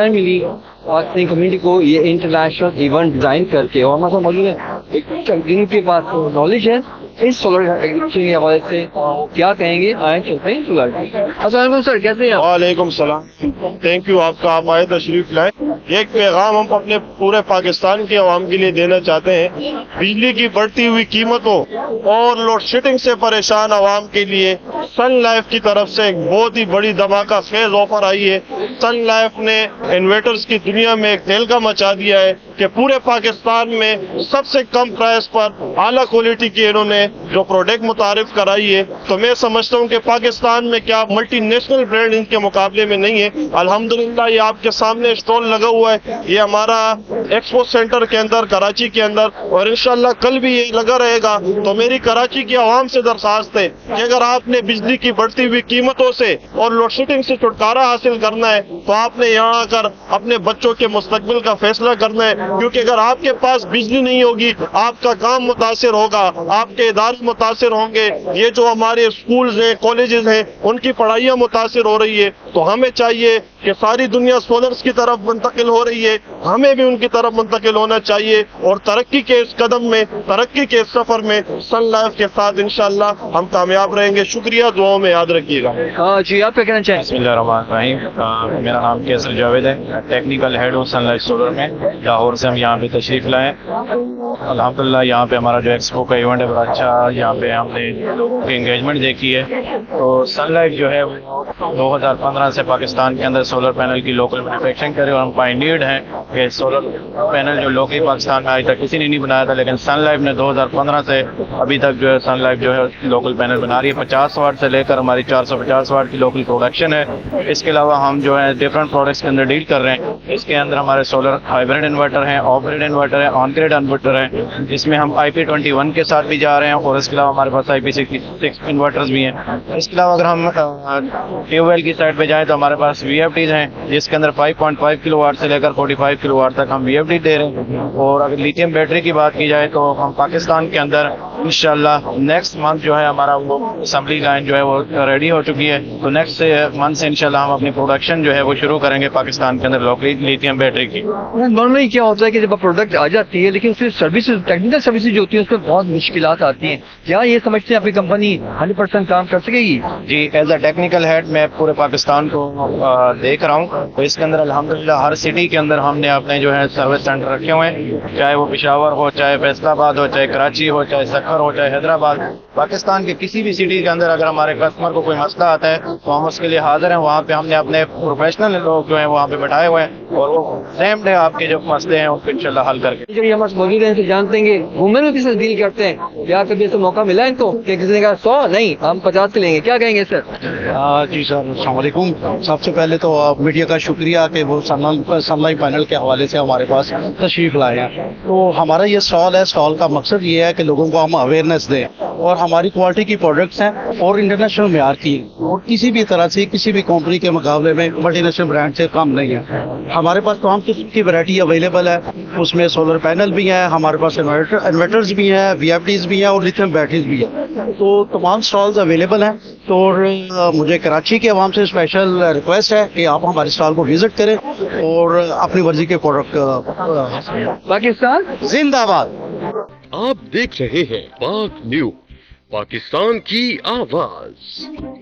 ملی پاکستانی کمیونٹی کو یہ انٹرنیشنل ایونٹ ڈیزائن کر کے، اور ہمارے ساتھ موجود ہے جن کے پاس نالج ہے اس سولر ایگریکلچر کے حوالے سے، کیا کہیں گے؟ آئیں چلتے ہیں سولر۔ السلام علیکم سر، کیسے ہیں آپ؟ وعلیکم السلام، تھینک یو آپ کا، آپ آئے تشریف لائیں۔ ایک پیغام ہم اپنے پورے پاکستان کے عوام کے لیے دینا چاہتے ہیں، بجلی کی بڑھتی ہوئی قیمتوں اور لوڈ شیڈنگ سے پریشان عوام کے لیے سن لائف کی طرف سے ایک بہت ہی بڑی دھماکہ خیز آفر آئی ہے۔ سن لائف نے انورٹرز کی دنیا میں ایک تہلکہ مچا دیا ہے کہ پورے پاکستان میں سب سے کم پرائس پر اعلیٰ کوالٹی کی انہوں نے جو پروڈکٹ متعارف کرائی ہے۔ تو میں سمجھتا ہوں کہ پاکستان میں کیا ملٹی نیشنل برانڈ ان کے مقابلے میں نہیں ہے۔ الحمدللہ یہ آپ کے سامنے اسٹال لگا ہوا ہے، یہ ہمارا ایکسپو سینٹر کے اندر کراچی کے اندر، اور انشاءاللہ کل بھی یہ لگا رہے گا۔ تو میری کراچی کی عوام سے درخواست ہے کہ اگر آپ نے بجلی کی بڑھتی ہوئی قیمتوں سے اور لوڈ شیڈنگ سے چھٹکارا حاصل کرنا ہے تو آپ نے یہاں آ کر اپنے بچوں کے مستقبل کا فیصلہ کرنا ہے، کیونکہ اگر آپ کے پاس بجلی نہیں ہوگی آپ کا کام متاثر ہوگا، آپ کے ادارے متاثر ہوں گے، یہ جو ہمارے اسکولز ہیں، کالجز ہیں، ان کی پڑھائیاں متاثر ہو رہی ہے۔ تو ہمیں چاہیے کہ ساری دنیا سولرز کی طرف منتقل ہو رہی ہے، ہمیں بھی ان کی طرف منتقل ہونا چاہیے، اور ترقی کے اس قدم میں، ترقی کے اس سفر میں سن لائف کے ساتھ انشاءاللہ ہم کامیاب رہیں گے۔ شکریہ، دعاؤں میں یاد رکھیے گا۔ جی آپ کیا کہنا چاہیں؟ بسم اللہ الرحمن الرحیم، میرا نام کیسر جاوید ہے، ٹیکنیکل ہیڈ ہوں سن لائف سولر میں، لاہور سے ہم یہاں پہ تشریف لائے۔ الحمدللہ یہاں پہ ہمارا جو ایکسپو کا ایونٹ ہے بڑا اچھا، یہاں پہ ہم نے انگیجمنٹ دیکھی ہے۔ تو سن لائف جو ہے 2015 سے پاکستان کے اندر سولر پینل کی لوکل مینوفیکچرنگ کرے، اور ہم پائنیئرڈ ہیں کہ سولر پینل جو لوکل پاکستان میں آج تک کسی نے نہیں بنایا تھا، لیکن سن لائف نے 2015 سے ابھی تک جو ہے سن لائف جو ہے لوکل پینل بنا رہی ہے۔ 50 واٹ سے لے کر ہماری 450 واٹ کی لوکل پروڈکشن ہے۔ اس کے علاوہ ہم جو ہے ڈفرنٹ پروڈکٹس کے اندر ڈیل کر رہے ہیں۔ اس کے اندر ہمارے سولر ہائیبرڈ انورٹر ہیں، آف گریڈ انورٹر ہیں، آن گریڈ انورٹر ہیں، جس میں ہم IP21 کے ساتھ بھی جا رہے ہیں، اور اس کے علاوہ ہمارے پاس IP66 انورٹرز بھی ہیں۔ اس کے علاوہ اگر ہم ٹیوب ویل کی سائڈ پہ جائیں تو ہمارے پاس VFDs ہیں، جس کے اندر 5.5 کلو واٹ سے لے کر 45 کلو واٹ تک ہم VFD دے رہے ہیں۔ اور اگر لیتھیم بیٹری کی بات کی جائے تو ہم پاکستان کے اندر انشاءاللہ نیکسٹ منتھ جو ہے ہمارا وہ اسمبلی لائن جو ہے وہ ریڈی ہو چکی ہے، تو نیکسٹ منتھ سے انشاءاللہ ہم اپنی پروڈکشن جو ہے وہ شروع کریں گے پاکستان کے اندر لوکلی لیتھیم بیٹری کی۔ نارملی کیا ہوتا ہے کہ جب پروڈکٹ آ جاتی ہے لیکن پھر سروسز، ٹیکنیکل سروسز جو ہوتی ہیں اس میں بہت مشکلات آتی ہیں، کیا یہ سمجھتے ہیں آپ کی کمپنی 100% کام کر سکے گی؟ جی، ایز اے ٹیکنیکل ہیڈ میں پورے پاکستان کو دیکھ رہا ہوں، تو اس کے اندر الحمدللہ ہر سٹی کے اندر ہم نے اپنے جو ہے سروس سینٹر رکھے ہوئے ہیں، چاہے وہ پشاور ہو، چاہے فیصل آباد ہو، چاہے کراچی ہو، چاہے سکھر ہو، چاہے حیدرآباد۔ پاکستان کے کسی بھی سٹی کے اندر اگر ہمارے کسٹمر کو کوئی مسئلہ آتا ہے تو ہم اس کے لیے حاضر ہیں۔ وہاں پہ ہم نے اپنے پروفیشنل لوگ جو ہیں وہاں پہ بٹھائے ہوئے ہیں، اور وہ سیم ڈے آپ کے جو مسئلے ہیں اس کو انشاءاللہ حل کر کے۔ جو یہ ہمارے موجود ہیں ان سے جانتے ہیں کہ وومن میں کس ڈیل کرتے ہیں، یا کبھی ایسا موقع ملا ان کو کہ کسی نے کہا 100 نہیں ہم 50 کے لیں گے، کیا کہیں گے سر؟ جی سر، السلام علیکم۔ سب سے پہلے تو میڈیا کا شکریہ کہ وہ سن لائف پینل کے حوالے سے ہمارے پاس تشریف لائے ہیں۔ تو ہمارا یہ اسٹال ہے، اسٹال کا مقصد یہ ہے کہ لوگوں کو ہم اویئرنیس دیں، اور ہماری کوالٹی کی پروڈکٹس ہیں اور انٹرنیشنل معیار کی، اور کسی بھی طرح سے کسی بھی کمپنی کے مقابلے میں ملٹی نیشنل برانڈ سے کم نہیں ہے۔ ہمارے پاس تمام قسم کی ویرائٹی اویلیبل ہے، اس میں سولر پینل بھی ہیں، ہمارے پاس انورٹرز بھی ہیں، VFDs بھی ہیں، اور لیتھیم بیٹریز بھی ہیں۔ تو تمام اسٹالز اویلیبل ہیں۔ تو مجھے کراچی کے عوام سے اسپیشل ریکویسٹ ہے کہ آپ ہمارے اسٹال کو وزٹ کریں اور اپنی مرضی کے پروڈکٹ پاکستان زندہ باد۔ آپ دیکھ رہے ہیں پاک نیوز، پاکستان کی آواز۔